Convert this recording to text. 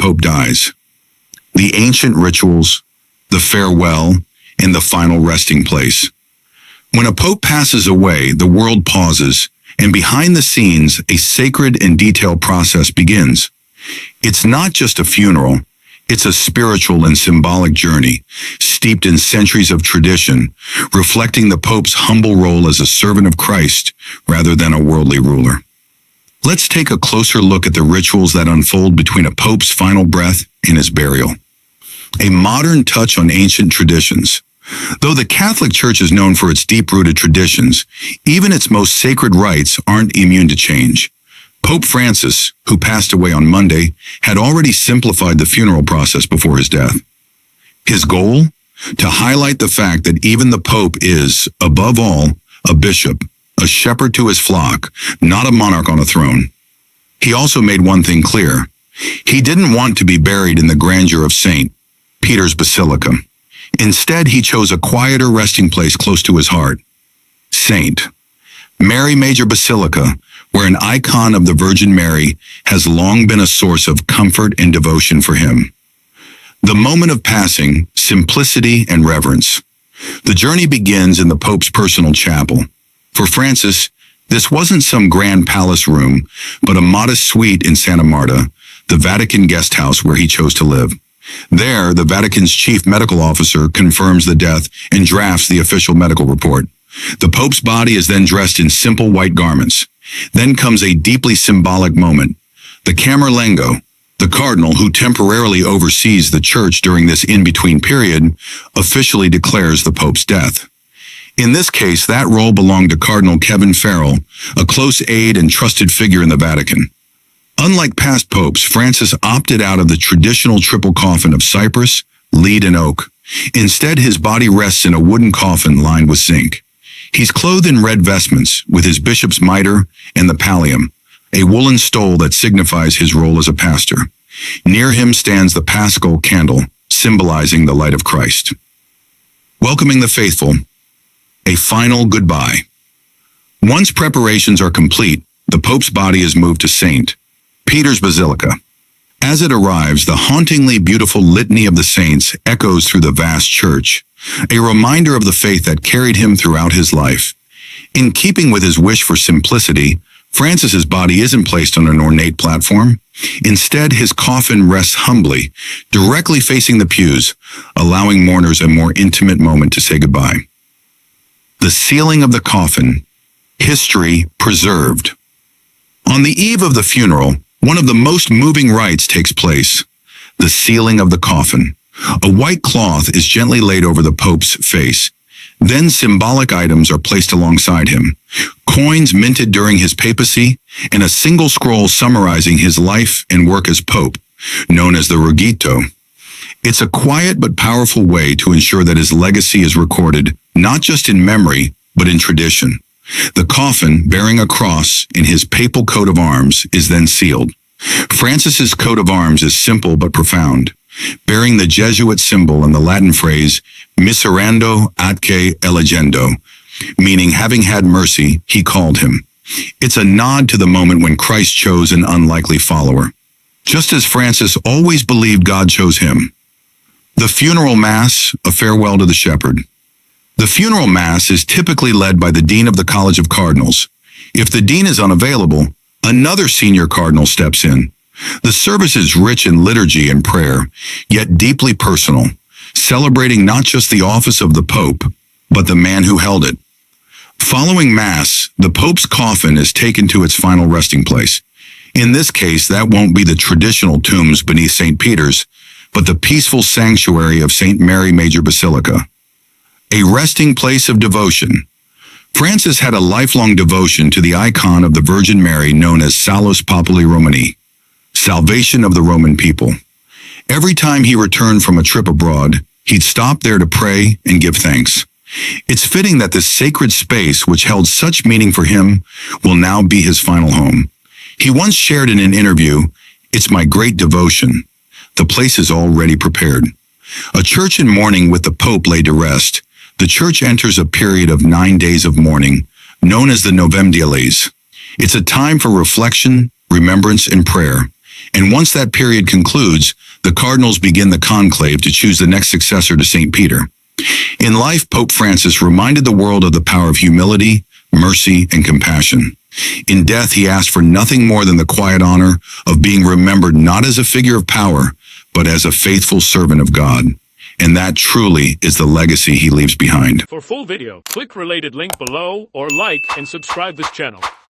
pope dies. The ancient rituals, the farewell, and the final resting place. When a pope passes away, the world pauses, and behind the scenes, a sacred and detailed process begins. It's not just a funeral, it's a spiritual and symbolic journey, steeped in centuries of tradition, reflecting the pope's humble role as a servant of Christ rather than a worldly ruler. Let's take a closer look at the rituals that unfold between a pope's final breath and his burial. A modern touch on ancient traditions. Though the Catholic Church is known for its deep-rooted traditions, even its most sacred rites aren't immune to change. Pope Francis, who passed away on Monday, had already simplified the funeral process before his death. His goal? To highlight the fact that even the Pope is, above all, a bishop, a shepherd to his flock, not a monarch on a throne. He also made one thing clear. He didn't want to be buried in the grandeur of St. Peter's Basilica. Instead, he chose a quieter resting place close to his heart. St. Mary Major Basilica, where an icon of the Virgin Mary has long been a source of comfort and devotion for him. The moment of passing, simplicity and reverence. The journey begins in the Pope's personal chapel. For Francis, this wasn't some grand palace room, but a modest suite in Santa Marta, the Vatican guest house where he chose to live. There, the Vatican's chief medical officer confirms the death and drafts the official medical report. The Pope's body is then dressed in simple white garments. Then comes a deeply symbolic moment. The Camerlengo, the cardinal who temporarily oversees the church during this in-between period, officially declares the Pope's death. In this case, that role belonged to Cardinal Kevin Farrell, a close aide and trusted figure in the Vatican. Unlike past popes, Francis opted out of the traditional triple coffin of cypress, lead, and oak. Instead, his body rests in a wooden coffin lined with zinc. He's clothed in red vestments, with his bishop's mitre and the pallium, a woolen stole that signifies his role as a pastor. Near him stands the paschal candle, symbolizing the light of Christ. Welcoming the faithful, a final goodbye. Once preparations are complete, the Pope's body is moved to St. Peter's Basilica. As it arrives, the hauntingly beautiful litany of the saints echoes through the vast church, a reminder of the faith that carried him throughout his life. In keeping with his wish for simplicity, Francis's body isn't placed on an ornate platform. Instead, his coffin rests humbly, directly facing the pews, allowing mourners a more intimate moment to say goodbye. The sealing of the coffin, history preserved. On the eve of the funeral, one of the most moving rites takes place, the sealing of the coffin. A white cloth is gently laid over the Pope's face. Then symbolic items are placed alongside him, coins minted during his papacy, and a single scroll summarizing his life and work as Pope, known as the Rugito. It's a quiet but powerful way to ensure that his legacy is recorded, not just in memory, but in tradition. The coffin, bearing a cross in his papal coat of arms, is then sealed. Francis's coat of arms is simple but profound, bearing the Jesuit symbol and the Latin phrase, miserando atque elegendo, meaning having had mercy, he called him. It's a nod to the moment when Christ chose an unlikely follower, just as Francis always believed God chose him. The funeral mass, a farewell to the shepherd. The funeral mass is typically led by the Dean of the College of Cardinals. If the Dean is unavailable, another senior cardinal steps in. The service is rich in liturgy and prayer, yet deeply personal, celebrating not just the office of the Pope, but the man who held it. Following Mass, the Pope's coffin is taken to its final resting place. In this case, that won't be the traditional tombs beneath St. Peter's, but the peaceful sanctuary of St. Mary Major Basilica. A resting place of devotion. Francis had a lifelong devotion to the icon of the Virgin Mary known as Salus Populi Romani, salvation of the Roman people. Every time he returned from a trip abroad, he'd stop there to pray and give thanks. It's fitting that this sacred space, which held such meaning for him, will now be his final home. He once shared in an interview, "It's my great devotion. The place is already prepared." A church in mourning with the Pope laid to rest, the church enters a period of 9 days of mourning, known as the Novem Dies. It's a time for reflection, remembrance, and prayer. And once that period concludes, the cardinals begin the conclave to choose the next successor to St. Peter. In life, Pope Francis reminded the world of the power of humility, mercy, and compassion. In death, he asked for nothing more than the quiet honor of being remembered not as a figure of power, but as a faithful servant of God. And that truly is the legacy he leaves behind. For full video, click related link below or like and subscribe this channel.